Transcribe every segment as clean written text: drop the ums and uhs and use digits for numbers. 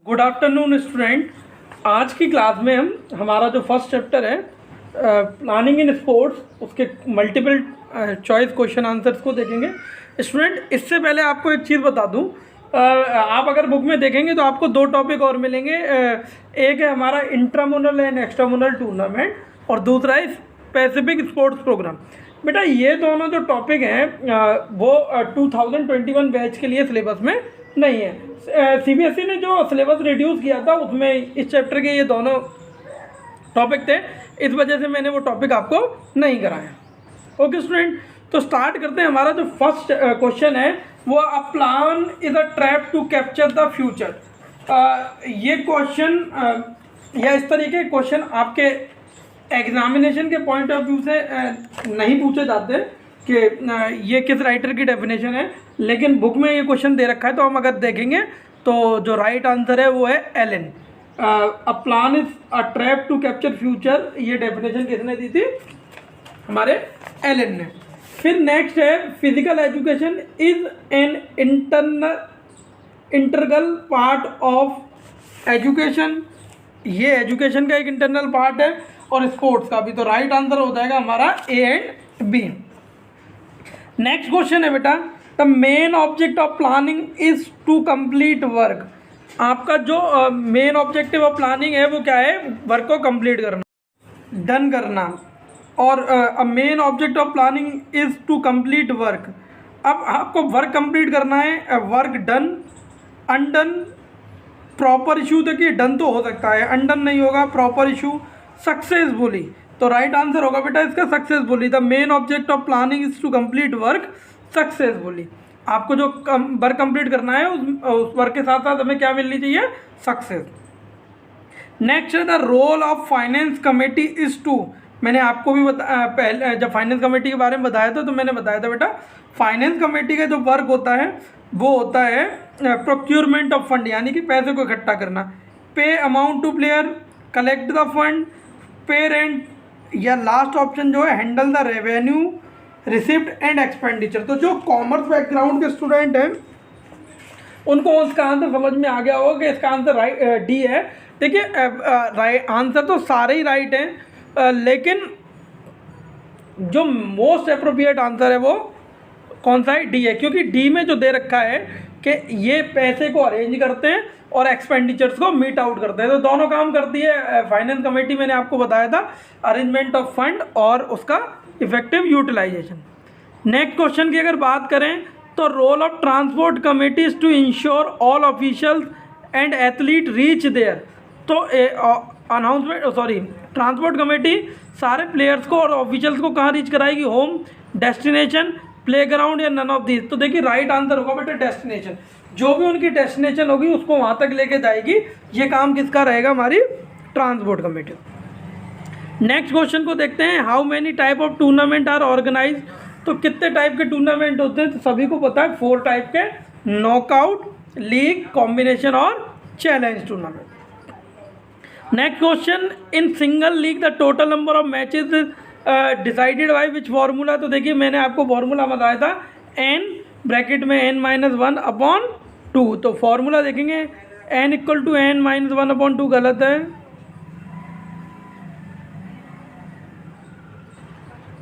Good afternoon student. आज की class में हमारा जो फर्स्ट चैप्टर है प्लानिंग इन स्पोर्ट्स, उसके मल्टीपल चॉइस क्वेश्चन आंसर्स को देखेंगे। स्टूडेंट, इससे पहले आपको एक चीज़ बता दूं, आप अगर बुक में देखेंगे तो आपको दो टॉपिक और मिलेंगे। एक है हमारा इंट्रामुनल एंड एक्स्ट्रामुनल टूर्नामेंट और दूसरा है स्पेसिफिक स्पोर्ट्स प्रोग्राम। बेटा ये दोनों जो टॉपिक हैं वो 2021 बैच के लिए सिलेबस में नहीं है। सीबीएसई ने जो सिलेबस रिड्यूस किया था उसमें इस चैप्टर के ये दोनों टॉपिक थे, इस वजह से मैंने वो टॉपिक आपको नहीं कराया। ओके स्टूडेंट, तो स्टार्ट करते हैं। हमारा जो फर्स्ट क्वेश्चन है वो a plan is a trap to capture the future. ये क्वेश्चन या इस तरीके के क्वेश्चन आपके एग्जामिनेशन के पॉइंट ऑफ व्यू से नहीं पूछे जाते कि ये किस राइटर की डेफिनेशन है, लेकिन बुक में ये क्वेश्चन दे रखा है तो हम अगर देखेंगे तो जो राइट आंसर है वो है Allen. A plan is a trap to capture future, ये डेफिनेशन किसने दी थी? हमारे एलन ने। फिर नेक्स्ट है physical education is an integral part of education. ये एजुकेशन का एक इंटरनल पार्ट है और स्पोर्ट्स का भी, तो राइट आंसर हो जाएगा हमारा A and B. Next question है बेटा, the main object of planning is to complete work. आपका जो मेन ऑब्जेक्टिव ऑफ प्लानिंग है वो क्या है? वर्क को कंप्लीट करना, डन करना। और main object of planning is to complete work. अब आपको वर्क कंप्लीट करना है, work done, undone, proper issue. देखिए डन तो हो सकता है, अनडन नहीं होगा, प्रॉपर इशू, सक्सेसफुली। तो राइट आंसर होगा बेटा इसका successfully. The main object of planning is to complete work successfully. आपको जो वर्क कंप्लीट करना है उस वर्क के साथ साथ हमें क्या मिलनी चाहिए? सक्सेस। नेक्स्ट है the role of finance committee is to. मैंने आपको भी पहले जब फाइनेंस कमेटी के बारे में बताया था तो मैंने बताया था बेटा फाइनेंस कमेटी का जो वर्क होता है वो होता है प्रोक्योरमेंट ऑफ फंड, यानी कि पैसे को इकट्ठा करना। Pay amount to player, collect the fund, pay rent, या लास्ट ऑप्शन जो है handle the revenue, receipt and expenditure. तो जो कॉमर्स बैकग्राउंड के स्टूडेंट हैं उनको उसका आंसर समझ में आ गया होगा कि इसका आंसर राइट डी है। देखिए राइट आंसर तो सारे ही राइट हैं, लेकिन जो मोस्ट अप्रोप्रिएट आंसर है वो कौन सा है? डी है, क्योंकि डी में जो दे रखा है कि ये पैसे को अरेंज करते हैं और एक्सपेंडिचर्स को मीट आउट करते हैं, तो दोनों काम करती है फाइनेंस कमेटी। मैंने आपको बताया था अरेंजमेंट ऑफ फंड और उसका इफेक्टिव यूटिलाइजेशन। नेक्स्ट क्वेश्चन की अगर बात करें तो role of transport committee is to ensure all officials and athlete reach there. तो ट्रांसपोर्ट कमेटी सारे प्लेयर्स को और ऑफिशियल्स को कहाँ रीच कराएगी? होम, डेस्टिनेशन, प्लेग्राउंड या नन ऑफ दीज। तो देखिए राइट आंसर होगा बेटा डेस्टिनेशन। जो भी उनकी डेस्टिनेशन होगी उसको वहाँ तक लेके जाएगी। ये काम किसका रहेगा? हमारी ट्रांसपोर्ट कमेटी। नेक्स्ट क्वेश्चन को देखते हैं, how many type of tournament are organise. तो कितने टाइप के टूर्नामेंट होते हैं? तो सभी को पता है 4 टाइप के, नॉकआउट, लीग, कॉम्बिनेशन और challenge tournament. Next question, in single league the total number of matches decided by which formula. तो देखिए मैंने आपको फार्मूला बताया था n ब्रैकेट में n-1/2। तो फार्मूला देखेंगे n इक्वल टू n-1/2 गलत है,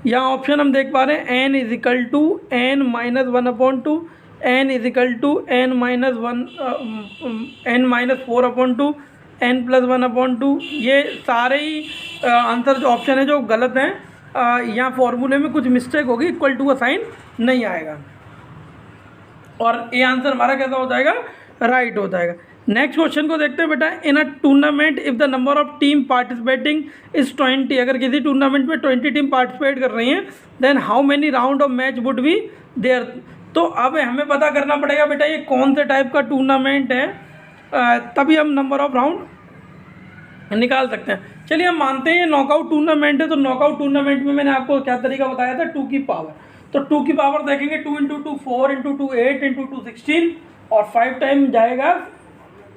यहाँ ऑप्शन हम देख पा रहे हैं n is equal to n-1/2, n is equal to n-4/2, n+1/2। ये सारे ही आंसर जो ऑप्शन है जो गलत हैं। यहाँ फॉर्मूले में कुछ मिस्टेक होगी, इक्वल टू का साइन नहीं आएगा और ये आंसर हमारा कैसा हो जाएगा? राइट हो जाएगा। नेक्स्ट क्वेश्चन को देखते हैं बेटा, in a tournament if the number of team participating is 20। अगर किसी टूर्नामेंट में 20 टीम पार्टिसिपेट कर रही हैं then how many round of match would be there. तो अब हमें पता करना पड़ेगा बेटा ये कौन से टाइप का टूर्नामेंट है, तभी हम नंबर ऑफ राउंड निकाल सकते हैं। चलिए हम मानते हैं ये नॉकआउट टूर्नामेंट है, तो नॉकआउट टूर्नामेंट में मैंने आपको क्या तरीका बताया था? 2 की पावर। तो 2 की पावर देखेंगे 2 × 2 4 × 2 8 × 2 16 और 5 टाइम जाएगा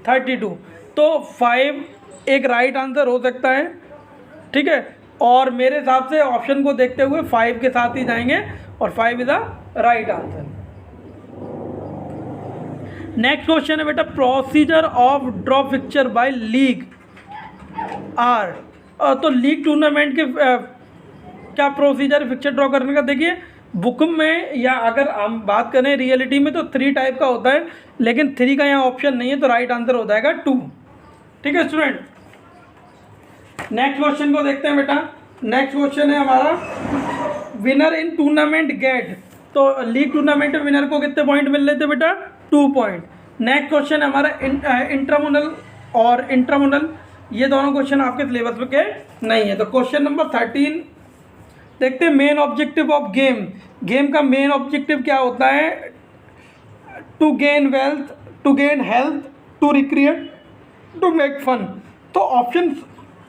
32। तो 5 एक राइट आंसर हो सकता है, ठीक है। और मेरे हिसाब से ऑप्शन को देखते हुए 5 के साथ ही जाएंगे और 5 is the right answer. Next question है बेटा, procedure of draw fixture by league are. तो लीग टूर्नामेंट के क्या प्रोसीजर फिक्चर ड्रॉ करने का? देखिए बुक में या अगर हम बात करें रियलिटी में तो 3 टाइप का होता है, लेकिन 3 का यहाँ ऑप्शन नहीं है, तो राइट आंसर हो जाएगा 2। ठीक है स्टूडेंट, नेक्स्ट क्वेश्चन को देखते हैं बेटा। नेक्स्ट क्वेश्चन है हमारा, विनर इन टूर्नामेंट गेट। तो लीग टूर्नामेंट में विनर को कितने पॉइंट मिल रहे थे बेटा? 2 पॉइंट। नेक्स्ट क्वेश्चन है हमारा, इंट्रामुनल और इंट्रामुनल, ये दोनों क्वेश्चन आपके सिलेबस में के नहीं है। तो क्वेश्चन नंबर 13 देखते हैं, main objective of game. Game का मेन ऑब्जेक्टिव क्या होता है? To gain wealth, to gain health, to recreate, to make fun. तो ऑप्शन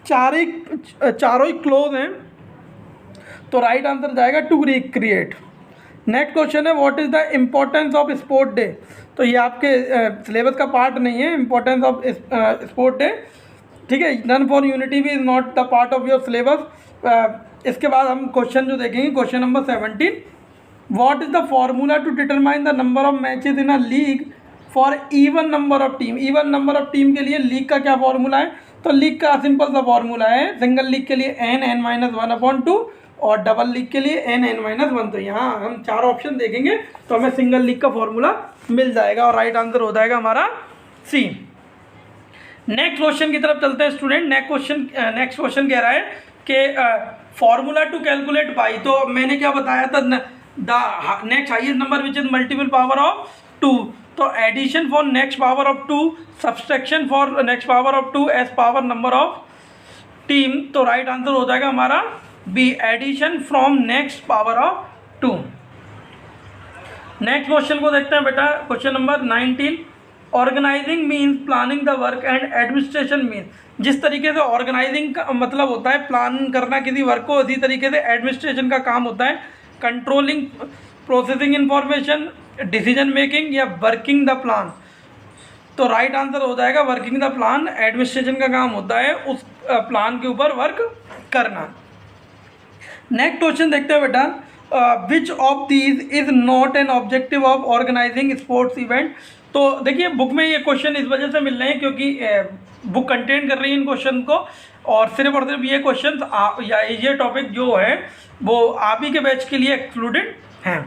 चारों ही क्लोज हैं, तो राइट आंसर जाएगा टू रिक्रिएट। नेक्स्ट क्वेश्चन है, what is the importance of sport day. तो ये आपके सिलेबस का पार्ट नहीं है, इम्पोर्टेंस ऑफ स्पोर्ट डे। ठीक है, रन फॉर यूनिटी भी is not the part of your syllabus. इसके बाद हम क्वेश्चन जो देखेंगे, question number 17, what is the formula to determine the number of matches in a league for even number of team. Even number of team के लिए league का क्या formula है? तो लीग का सिंपल सा फॉर्मूला है, सिंगल लीग के लिए n(n-1/2) और डबल लीग के लिए n(n-1). तो यहाँ हम 4 ऑप्शन देखेंगे तो हमें सिंगल लीग का फॉर्मूला मिल जाएगा और राइट आंसर हो जाएगा हमारा सी। नेक्स्ट क्वेश्चन की तरफ चलते हैं स्टूडेंट। नेक्स्ट क्वेश्चन कह रहा है कि फॉर्मूला टू कैलकुलेट पाई। तो मैंने क्या बताया था, the next highest number which is multiple power of 2। तो addition for next power of 2, subtraction for next power of 2 as power number of team. तो राइट आंसर हो जाएगा हमारा B, addition from next power of 2। Next question को देखते हैं बेटा, question number 19, organizing means planning the work and administration means. जिस तरीके से ऑर्गेनाइजिंग का मतलब होता है प्लान करना किसी वर्क को, इसी तरीके से एडमिनिस्ट्रेशन का काम होता है controlling, processing information, decision making या वर्किंग द प्लान। तो राइट आंसर हो जाएगा वर्किंग द प्लान। एडमिनिस्ट्रेशन का काम होता है उस प्लान के ऊपर वर्क करना। नेक्स्ट क्वेश्चन देखते हैं बेटा, which of these is not an objective of organizing sports event. तो देखिए बुक में ये क्वेश्चन इस वजह से मिल रहे हैं क्योंकि बुक कंटेन कर रही है इन क्वेश्चन को, और सिर्फ ये क्वेश्चन या ये टॉपिक जो है वो आप ही के बैच के लिए एक्सक्लूडेड हैं।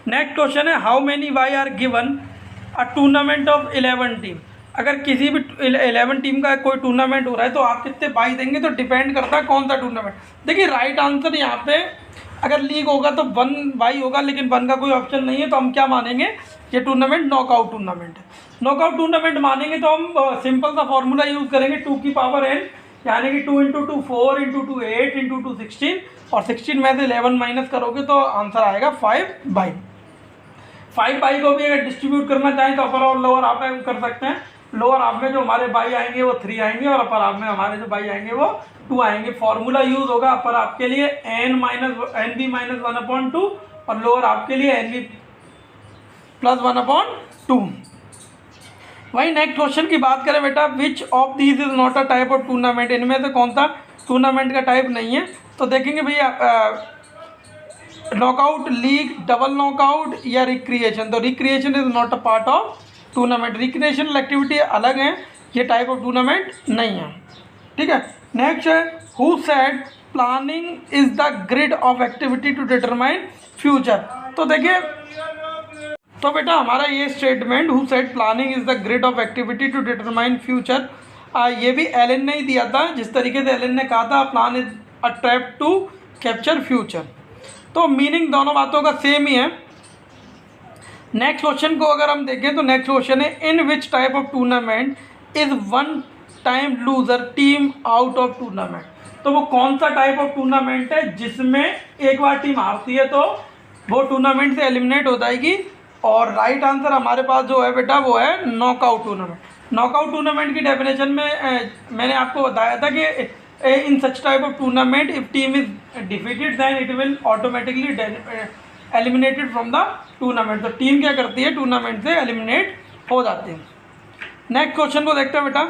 नेक्स्ट क्वेश्चन है, how many why are given a tournament of 11 team. अगर किसी भी 11 टीम का कोई टूर्नामेंट हो रहा है तो आप कितने बाई देंगे? तो डिपेंड करता है कौन सा टूर्नामेंट। देखिए राइट आंसर यहाँ पे अगर लीग होगा तो 1 बाई होगा, लेकिन 1 का कोई ऑप्शन नहीं है, तो हम क्या मानेंगे? ये टूर्नामेंट नॉकआउट टूर्नामेंट है। नॉकआउट टूर्नामेंट मानेंगे तो हम सिंपल सा फॉर्मूला यूज़ करेंगे 2 की पावर n, यानी कि 2 × 2 4 × 2 8 × 2 16, और 16 में से 11 माइनस करोगे तो आंसर आएगा 5 बाई। 5 बाई को भी अगर डिस्ट्रीब्यूट करना चाहें तो अपर और लोअर हाफ में कर सकते हैं। लोअर हाफ में जो हमारे बाई आएंगे वो 3 आएंगे, और अपर हाफ में हमारे जो बाई आएंगे वो 2 आएंगे। फॉर्मूला यूज़ होगा अपर हाफ के लिए n-(-1/2) और लोअर हाफ के लिए n+1/2। वही नेक्स्ट क्वेश्चन की बात करें बेटा, which of these is not a type of tournament. इनमें से कौन सा टूर्नामेंट का टाइप नहीं है? तो देखेंगे भैया, नॉकआउट, लीग, डबल नॉकआउट या रिक्रिएशन। तो recreation is not a part of tournament. Recreational activity अलग है, ये टाइप ऑफ टूर्नामेंट नहीं है। ठीक है, नेक्स्ट है, who said planning is the grid of activity to determine future. तो देखिए, तो बेटा हमारा ये statement, who said planning is the grid of activity to determine future, ये भी एलन ने ही दिया था। जिस तरीके से एलन ने कहा था plan is a trap to capture future, तो मीनिंग दोनों बातों का सेम ही है। नेक्स्ट क्वेश्चन को अगर हम देखें तो नेक्स्ट क्वेश्चन है, in which type of tournament is 1 time loser team out of tournament. तो वो कौन सा टाइप ऑफ टूर्नामेंट है जिसमें एक बार टीम हारती है तो वो टूर्नामेंट से एलिमिनेट हो जाएगी। और राइट आंसर हमारे पास जो है बेटा वो है नॉकआउट टूर्नामेंट। नॉकआउट टूर्नामेंट की डेफिनेशन में मैंने आपको बताया था कि in such type of tournament if team is defeated then it will automatically eliminated from the tournament. तो टीम क्या करती है? टूर्नामेंट से एलिमिनेट हो जाती है। नेक्स्ट क्वेश्चन को देखते हैं बेटा,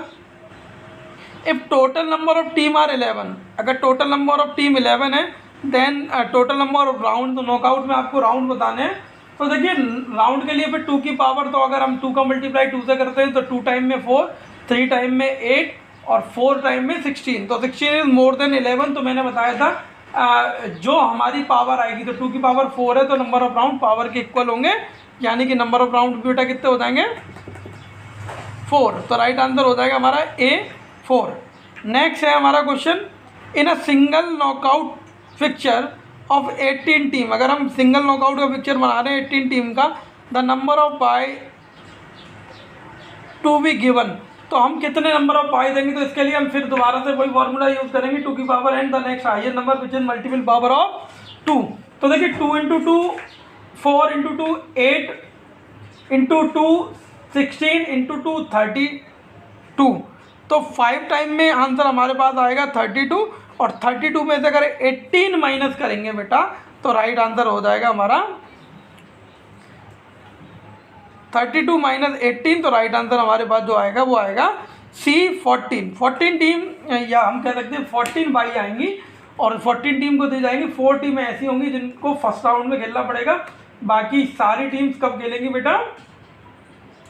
if total number of team are 11, अगर टोटल नंबर ऑफ टीम 11 है then total number of round. तो नॉकआउट में आपको राउंड बताने हैं, तो देखिए राउंड के लिए फिर 2 की पावर, तो अगर हम 2 का मल्टीप्लाई 2 से करते हैं तो 2 टाइम में 4, 3 टाइम में 8 और 4 टाइम में 16, तो 16 इज मोर देन 11। तो मैंने बताया था जो हमारी पावर आएगी, तो 2 की पावर 4 है तो नंबर ऑफ राउंड पावर के इक्वल होंगे, यानी कि नंबर ऑफ राउंड बेटा कितने हो जाएंगे 4। तो राइट आंसर हो जाएगा हमारा ए 4। नेक्स्ट है हमारा question, in a single knockout fixture of 18 team, अगर हम सिंगल नॉकआउट का पिक्चर बना रहे हैं 18 टीम का, the number of by to be given, तो हम कितने नंबर ऑफ बाय देंगे, तो इसके लिए हम फिर दोबारा से वही फॉर्मूला यूज़ करेंगे, 2 की power and the next higher number which is multiple power of 2। तो देखिए 2 इंटू 2 4 इंटू 2 8 इंटू 2 16 इंटू 2 32, तो 5 टाइम में आंसर हमारे पास आएगा 32, और 32 में से अगर 18 माइनस करेंगे बेटा तो राइट आंसर हो जाएगा हमारा 32 माइनस 18, तो राइट आंसर हमारे पास जो आएगा वो आएगा सी 14। 14 टीम, या हम कह सकते हैं 14 बाई आएंगी, और 14 टीम को दी जाएंगी। 4 टीमें ऐसी होंगी जिनको फर्स्ट राउंड में खेलना पड़ेगा, बाकी सारी टीम्स कब खेलेंगी बेटा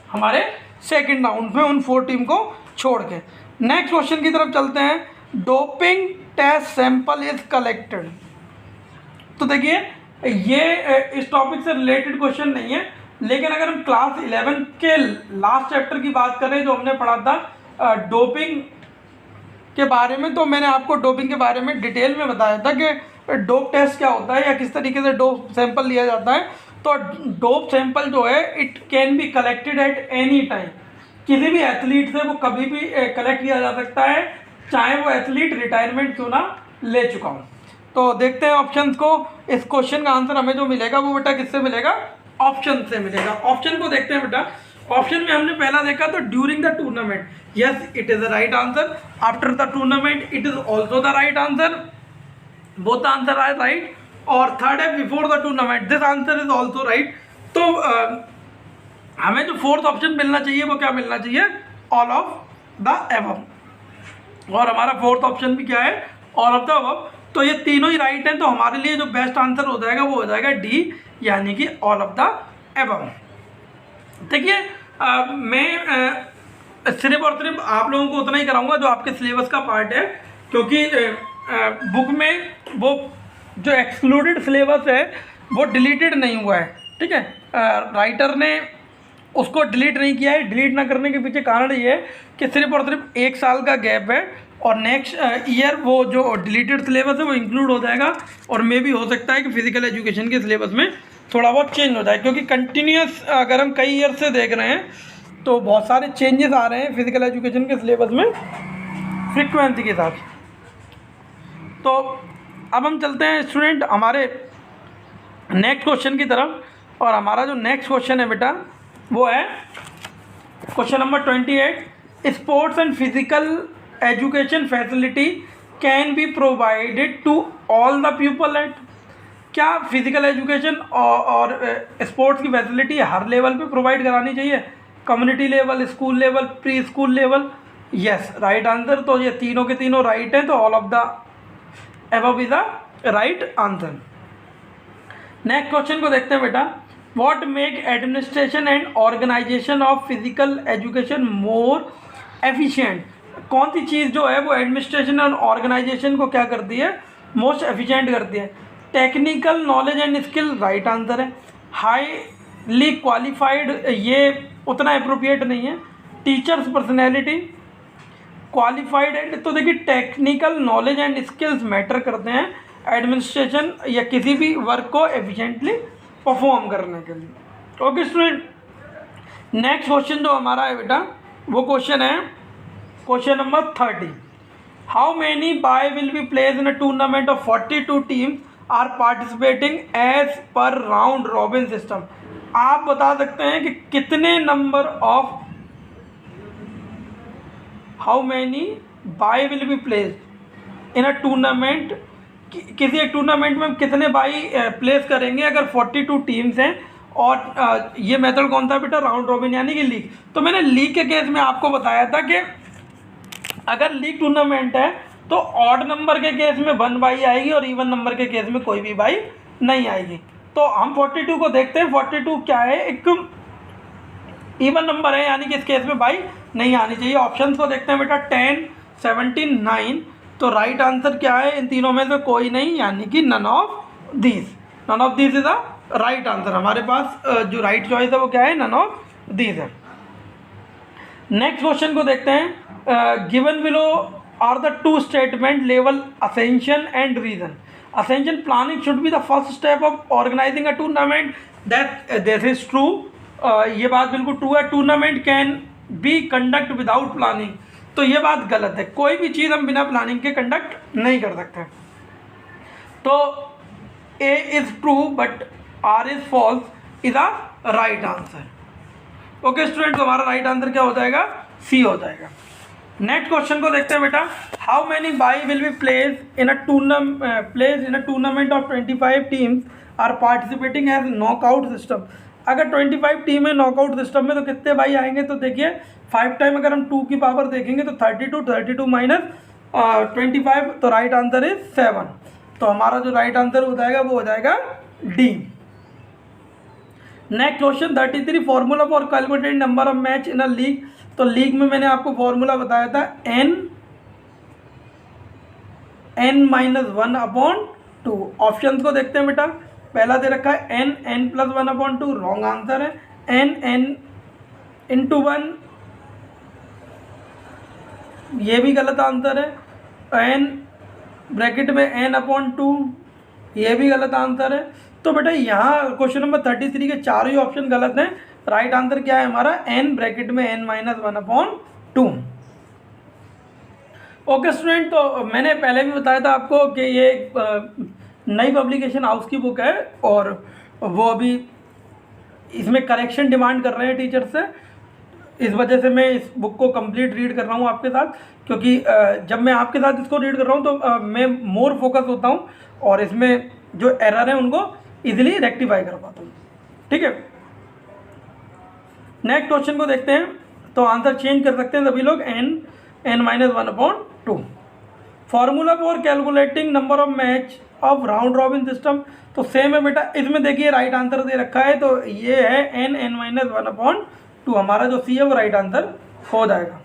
हमारे सेकंड राउंड में, उन 4 टीम को छोड़ के। नेक्स्ट क्वेश्चन की तरफ चलते हैं, doping test sample is collected. तो देखिए ये इस टॉपिक से रिलेटेड क्वेश्चन नहीं है, लेकिन अगर हम क्लास 11 के लास्ट चैप्टर की बात करें जो हमने पढ़ा था डोपिंग के बारे में, तो मैंने आपको डोपिंग के बारे में डिटेल में बताया था कि डोप टेस्ट क्या होता है या किस तरीके से डोप सैंपल लिया जाता है। तो डोप सैंपल जो है it can be collected at any time, किसी भी एथलीट से वो कभी भी कलेक्ट किया जा सकता है, चाहे वो एथलीट रिटायरमेंट क्यों ना ले चुका हो। तो देखते हैं ऑप्शंस को, इस क्वेश्चन का आंसर हमें जो मिलेगा वो बेटा किससे मिलेगा, ऑप्शन से मिलेगा। ऑप्शन को देखते हैं बेटा, ऑप्शन में हमने पहला देखा तो during the tournament, yes it is the right answer. After the tournament it is also the right answer, both the answer are right. और थर्ड है before the tournament, this answer is also right. तो हमें जो fourth option मिलना चाहिए वो क्या मिलना चाहिए, ऑल ऑफ द एबव, और हमारा फोर्थ ऑप्शन भी क्या है, ऑल ऑफ द अबव। तो ये तीनों ही राइट हैं, तो हमारे लिए जो बेस्ट आंसर हो जाएगा वो हो जाएगा डी, यानी कि ऑल ऑफ द एबव। देखिए मैं सिर्फ और सिर्फ आप लोगों को उतना ही कराऊंगा जो आपके सिलेबस का पार्ट है, क्योंकि बुक में वो जो एक्सक्लूडेड सिलेबस है वो डिलीटेड नहीं हुआ है, ठीक है, राइटर ने उसको डिलीट नहीं किया है। डिलीट ना करने के पीछे कारण ये है कि सिर्फ और सिर्फ 1 साल का गैप है, और नेक्स्ट ईयर वो जो डिलीटेड सिलेबस है वो इंक्लूड हो जाएगा, और मे भी हो सकता है कि फिजिकल एजुकेशन के सिलेबस में थोड़ा बहुत चेंज हो जाए, क्योंकि कंटिन्यूस अगर हम कई ईयर से देख रहे हैं तो बहुत सारे चेंजेस आ रहे हैं फिजिकल एजुकेशन के सिलेबस में फ्रिक्वेंसी के साथ। तो अब हम चलते हैं स्टूडेंट हमारे नेक्स्ट क्वेश्चन की तरफ, और हमारा जो नेक्स्ट क्वेश्चन है बेटा वो है question number 28, sports and physical education facility can be provided to all the people at, क्या फिजिकल एजुकेशन और स्पोर्ट्स की फैसिलिटी हर लेवल पे प्रोवाइड करानी चाहिए, community level, school level, pre school level, yes right answer. तो ये तीनों के तीनों राइट हैं, तो all of the above is the right answer. Next question को देखते हैं बेटा, what make administration and organisation of physical education more efficient, कौन सी चीज़ जो है वो एडमिनिस्ट्रेशन और ऑर्गेनाइजेशन को क्या करती है, मोस्ट एफिशिएंट करती है। Technical knowledge and skill right answer है। हाईली क्वालिफाइड ये उतना अप्रोप्रिएट नहीं है। टीचर्स पर्सनैलिटी, क्वालिफाइड एंड, तो देखिए technical knowledge and skills matter करते हैं एडमिनिस्ट्रेशन या किसी भी वर्क को एफिशिएंटली परफॉर्म करने के लिए। ओके स्टूडेंट, नेक्स्ट क्वेश्चन जो हमारा है बेटा वो क्वेश्चन है question number 30, how many bye will be plays in a tournament of 42 teams are participating as per round robin system. आप बता सकते हैं कि कितने number of, how many bye will be place in a tournament, किसी एक tournament में कितने बाई प्लेस करेंगे अगर 42 टीम्स हैं। और ये मेथड कौन था बेटा, राउंड रॉबिन यानी कि लीग। तो मैंने लीग के केस में आपको बताया था कि अगर लीग टूर्नामेंट है तो ऑड नंबर के केस में 1 बाई आएगी और इवन नंबर के केस में कोई भी बाई नहीं आएगी। तो हम 42 को देखते हैं। 42 क्या है, एक इवन नंबर है, यानी कि इस केस में बाई नहीं आनी चाहिए। ऑप्शंस को देखते हैं बेटा, 10, 17, 9। तो राइट आंसर क्या है, इन तीनों में से कोई नहीं, यानी कि none of these. None of these is the right answer. हमारे पास जो राइट चॉइस है वो क्या है, नन ऑफ दीज है। नेक्स्ट क्वेश्चन को देखते हैं। Given below are the two statement level assertion and reason. Assertion planning should be the first step of organizing a tournament, that this is true. ये बात बिल्कुल ट्रू है। Tournament can be conduct without planning, तो ये बात गलत है। कोई भी चीज़ हम बिना प्लानिंग के कंडक्ट नहीं कर सकते। तो A is true but R is false is a right answer. Okay students, हमारा राइट आंसर क्या हो जाएगा, सी हो जाएगा। नेक्स्ट क्वेश्चन को देखते हैं बेटा। How many bye will be place in a tournament of 25 teams are participating as knockout system. अगर 25 टीम है नॉकआउट सिस्टम में, तो कितने बाई आएंगे, तो देखिए 5 टाइम अगर हम 2 की पावर देखेंगे तो 32 माइनस 25, तो राइट आंसर इज 7। तो हमारा जो राइट आंसर हो जाएगा वो हो जाएगा D. Next question 33, formula for calculated number of match in a league. तो लीग में मैंने आपको फॉर्मूला बताया था n-1/2। ऑप्शंस को देखते हैं बेटा। पहला दे रखा है n+1/2, रॉन्ग आंसर है। n(n)(1), ये भी गलत आंसर है। n ब्रैकेट में n/2, ये भी गलत आंसर है। तो बेटा यहाँ क्वेश्चन नंबर 33 के चारों ही ऑप्शन गलत हैं। राइट आंसर क्या है हमारा, n ब्रैकेट में n-1/2। ओके स्टूडेंट, तो मैंने पहले भी बताया था आपको कि ये नई पब्लिकेशन हाउस की बुक है, और वो अभी इसमें करेक्शन डिमांड कर रहे हैं टीचर से। इस वजह से मैं इस बुक को कंप्लीट रीड कर रहा हूँ आपके साथ, क्योंकि जब मैं आपके साथ इसको रीड कर रहा हूँ तो मैं मोर फोकस होता हूँ और इसमें जो एरर है उनको इजीली रेक्टिफाई कर पाता हूँ। ठीक है, नेक्स्ट क्वेश्चन को देखते हैं। तो आंसर चेंज कर सकते हैं सभी लोग, n-1/2। Formula for calculating number of match of round robin system. तो सेम है बेटा, इसमें देखिए राइट आंसर दे रखा है, तो ये है n-1/2। हमारा जो सी है वो राइट आंसर हो जाएगा।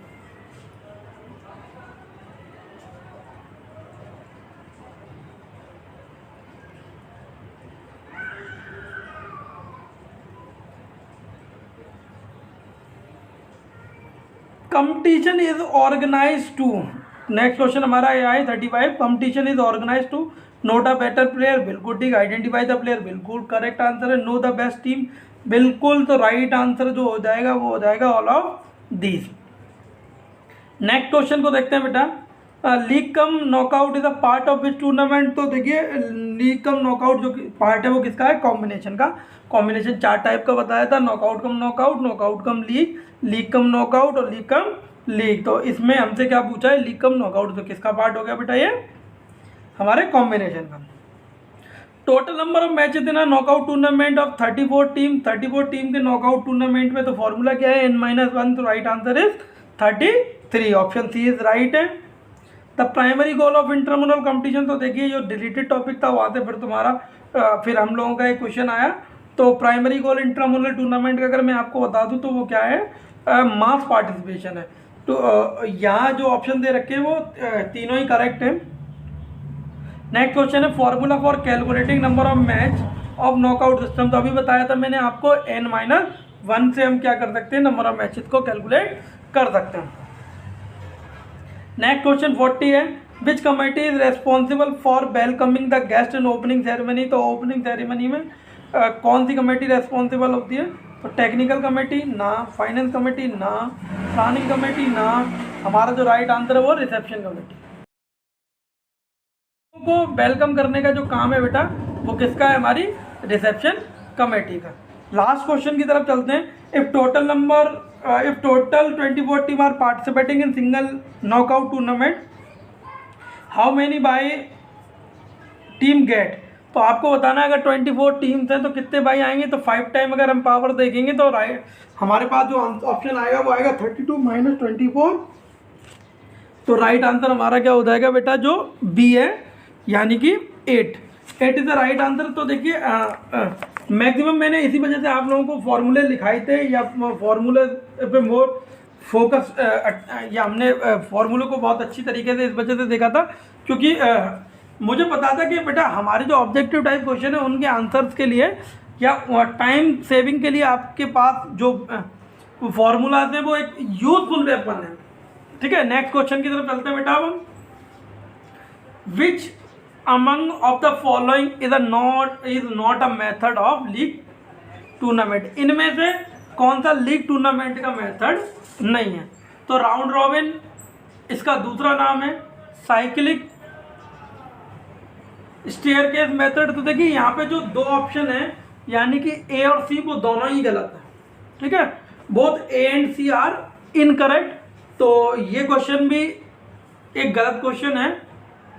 Competition is organize to. Next question हमारा ये है 35। Competition is organize to note a better player, बिल्कुल ठीक। आइडेंटिफाई द प्लेयर, बिल्कुल करेक्ट आंसर है। नो द बेस्ट टीम, बिल्कुल। तो राइट आंसर जो हो जाएगा वो हो जाएगा all of these. Next question को देखते हैं बेटा। League cum knockout is a part of which tournament. तो देखिए लीग कम नॉकआउट जो पार्ट है वो किसका है, कॉम्बिनेशन का। कॉम्बिनेशन 4 टाइप का बताया था, नॉकआउट कम नॉकआउट, नॉकआउट कम लीग, लीग कम नॉकआउट और लीग कम लीग। तो इसमें हमसे क्या पूछा है, लीग कम नॉकआउट। तो किसका पार्ट हो गया बेटा, ये हमारे कॉम्बिनेशन का। Total number of matches in knockout tournament of 34 team. 34 team के नॉकआउट टूर्नामेंट में तो फॉर्मूला क्या है, n-1। तो right answer is 33, option C is right है। The primary goal of intramural competition. तो देखिए जो डिलीटेड टॉपिक था वहाँ से फिर तुम्हारा फिर हम लोगों का एक क्वेश्चन आया। तो प्राइमरी गोल इंटरमुनल टूर्नामेंट का अगर मैं आपको बता दूँ तो वो क्या है, मास पार्टिसिपेशन है। तो यहाँ जो ऑप्शन दे रखे हैं वो तीनों ही करेक्ट है। नेक्स्ट क्वेश्चन है formula for calculating number of match of knockout system. तो अभी बताया था मैंने आपको n-1 से हम क्या कर सकते हैं, नंबर ऑफ मैचेस को कैलकुलेट कर सकते हैं। नेक्स्ट क्वेश्चन 40 है। विच committee is responsible for welcoming the guest in opening ceremony. तो ओपनिंग सेरेमनी में कौन सी कमेटी रेस्पॉन्सिबल होती है, तो टेक्निकल कमेटी ना, फाइनेंस कमेटी ना, प्लानिंग कमेटी ना। हमारा जो राइट आंसर है वो रिसेप्शन कमेटी। को वेलकम करने का जो काम है बेटा वो किसका है, हमारी रिसेप्शन कमेटी का। लास्ट क्वेश्चन की तरफ चलते हैं। If total 24 team are participating in single knockout tournament, how many bye team get. तो आपको बताना है अगर 24 टीम्स हैं तो कितने बाई आएंगे। तो 5 टाइम अगर हम पावर देखेंगे तो राइट हमारे पास जो ऑप्शन आएगा वो आएगा 32 माइनस 24। तो राइट आंसर हमारा क्या हो जाएगा बेटा, जो बी है, यानी कि 8। It is the right answer. तो देखिए मैक्सिमम मैंने इसी वजह से आप लोगों को फॉर्मूले लिखाए थे या फॉर्मूले पे मोर फोकस या हमने फॉर्मूले को बहुत अच्छी तरीके से इस वजह से देखा था क्योंकि मुझे पता था कि बेटा हमारे जो ऑब्जेक्टिव टाइप क्वेश्चन है उनके आंसर्स के लिए या टाइम सेविंग के लिए आपके पास जो फॉर्मूलाज हैं वो एक यूजफुल वेपन है। ठीक है, नेक्स्ट क्वेश्चन की तरफ चलते हैं बेटा। अब हम which among of the following is not a method of league tournament, इनमें से कौन सा लीग टूर्नामेंट का मेथड नहीं है? तो राउंड रॉबिन इसका दूसरा नाम है, साइक्लिक स्टेयरकेस मेथड। तो देखिए यहाँ पे जो दो ऑप्शन है यानी कि ए और सी वो दोनों ही गलत है। ठीक है, both A and C are incorrect. तो ये क्वेश्चन भी एक गलत क्वेश्चन है।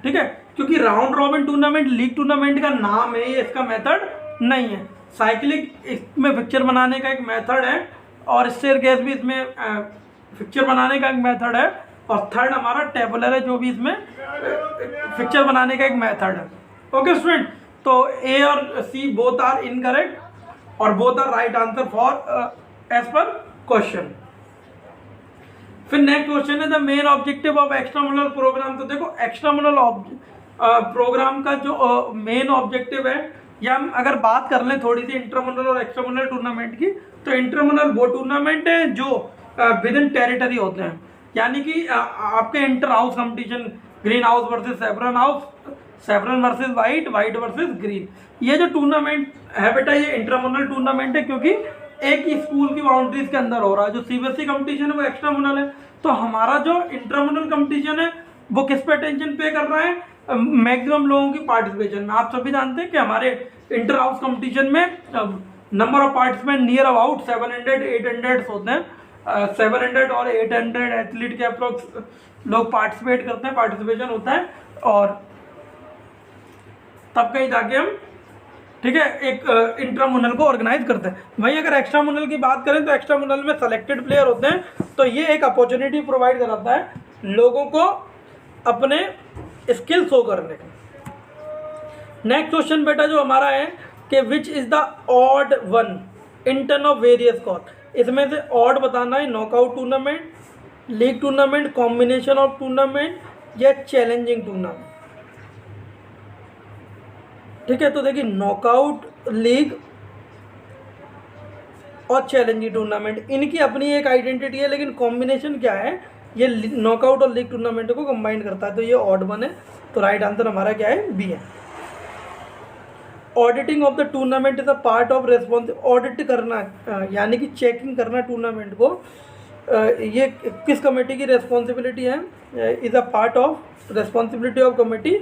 ठीक है, क्योंकि round robin tournament league tournament का नाम है, ये इसका मेथड नहीं है। साइक्लिक इसमें पिक्चर बनाने का एक मेथड है और स्टेयरकेस भी इसमें पिक्चर बनाने का एक मेथड है और थर्ड हमारा टेबुलर है जो भी इसमें पिक्चर बनाने का एक मेथड है। ओके स्टूडेंट, तो ए और सी बोथ आर इनकरेक्ट और both are right answer for as per question. फिर नेक्स्ट क्वेश्चन है the main objective of extramural program. तो देखो एक्स्ट्रामुलर प्रोग्राम का जो मेन ऑब्जेक्टिव है, या हम अगर बात कर लें थोड़ी सी इंटरमुलर और एक्स्ट्रामुलर टूर्नामेंट की, तो इंटरमुलर वो टूर्नामेंट है जो विद इन टेरिटरी होते हैं, यानी कि आपके inter house competition, green house versus Severn house, Severn versus white, white versus green, ये जो टूर्नामेंट है बेटा ये इंटरमुलर टूर्नामेंट है क्योंकि एक ही स्कूल की बाउंड्रीज के अंदर हो रहा है। जो सीबीएसई कंपटीशन है वो एक्स्ट्रामुलर है। तो हमारा जो इंटरमुलर कंपटीशन है वो किस पे अटेंशन पे कर रहा है? मैक्सिमम लोगों की पार्टिसिपेशन में। आप सभी जानते हैं कि हमारे इंटर हाउस कंपटीशन में number of participant near about 700-800 होते हैं। 700 और 800 एथलीट के अप्रोक्स लोग पार्टिसिपेट करते हैं, पार्टिसिपेशन होता है और तब कहीं जाके हम ठीक है एक इंट्रामुनल को ऑर्गेनाइज करते हैं। वहीं अगर एक्स्ट्रामुनल की बात करें तो एक्स्ट्रामुनल में सेलेक्टेड प्लेयर होते हैं, तो ये एक अपॉर्चुनिटी प्रोवाइड कराता है लोगों को अपने स्किल शो करने का। नेक्स्ट क्वेश्चन बेटा जो हमारा है कि which is the odd one in turn off various call, इसमें से ऑड बताना है, knockout tournament, league tournament, combination of tournament या चैलेंजिंग टूर्नामेंट। ठीक है, तो देखिए नॉकआउट, लीग और चैलेंजिंग टूर्नामेंट इनकी अपनी एक आइडेंटिटी है, लेकिन कॉम्बिनेशन क्या है, ये नॉकआउट और लीग टूर्नामेंट को कंबाइन करता है, तो ये ऑड वन है। तो राइट आंसर हमारा क्या है? बी है। Auditing of the tournament is a part of response, audit करना यानी कि चेकिंग करना टूर्नामेंट को, ये किस कमेटी की रेस्पॉन्सिबिलिटी है? Is a part of responsibility of committee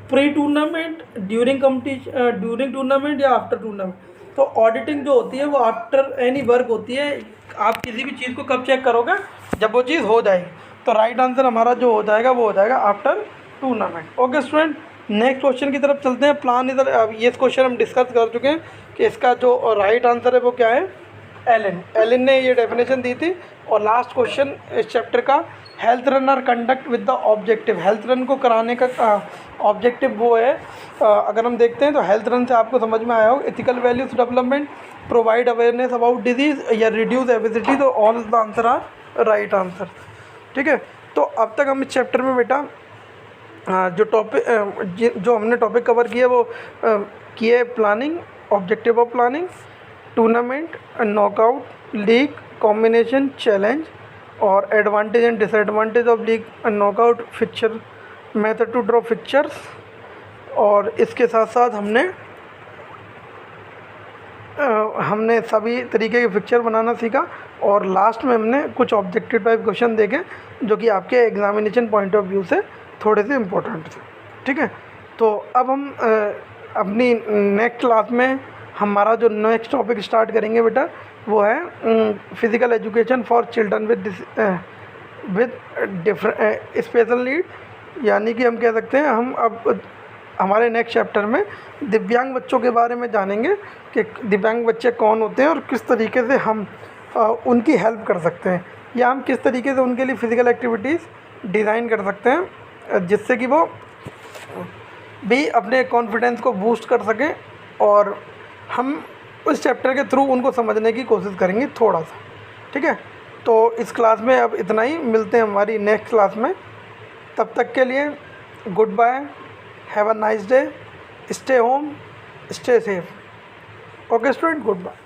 pre tournament, during competition, during tournament या आफ्टर टूर्नामेंट। तो ऑडिटिंग जो होती है वो आफ्टर एनी वर्क होती है। आप किसी भी चीज़ को कब चेक करोगे? जब वो चीज़ हो जाएगी। तो राइट आंसर हमारा जो हो जाएगा वो हो जाएगा after tournament. Okay student, next question की तरफ चलते हैं। प्लान इधर, अब ये क्वेश्चन हम डिस्कस कर चुके हैं कि इसका जो राइट आंसर है वो क्या है? एलिन ने ये डेफिनेशन दी थी। और लास्ट क्वेश्चन इस चैप्टर का, health run are conduct with the objective, health run को कराने का ऑब्जेक्टिव वो है, अगर हम देखते हैं तो हेल्थ रन से आपको समझ में आया हो, ethical values development, provide awareness about disease या रिड्यूस एबिसिटी। तो all the answer are right answer. ठीक है, तो अब तक हम इस चैप्टर में बेटा जो टॉपिक जो हमने टॉपिक कवर किया वो किए planning, objective of planning, tournament, knockout, league, combination, challenge और advantage and disadvantage of league and knockout, fixture, method to draw fixtures. और इसके साथ साथ हमने सभी तरीके के पिक्चर बनाना सीखा और लास्ट में हमने कुछ ऑब्जेक्टिव टाइप क्वेश्चन देखे जो कि आपके एग्जामिनेशन पॉइंट ऑफ व्यू से थोड़े से इम्पोर्टेंट थे। ठीक है, तो अब हम अपनी नेक्स्ट क्लास में हमारा जो नेक्स्ट टॉपिक स्टार्ट करेंगे बेटा वो है physical education for children with different special need, यानी कि हम कह सकते हैं हम अब हमारे नेक्स्ट चैप्टर में दिव्यांग बच्चों के बारे में जानेंगे कि दिव्यांग बच्चे कौन होते हैं और किस तरीके से हम उनकी हेल्प कर सकते हैं या हम किस तरीके से उनके लिए फ़िज़िकल एक्टिविटीज़ डिज़ाइन कर सकते हैं जिससे कि वो भी अपने कॉन्फिडेंस को बूस्ट कर सकें और हम उस चैप्टर के थ्रू उनको समझने की कोशिश करेंगे थोड़ा सा, ठीक है। तो इस क्लास में अब इतना ही, मिलते हैं हमारी नेक्स्ट क्लास में। तब तक के लिए goodbye, have a nice day, stay home, stay safe. Okay student, good bye.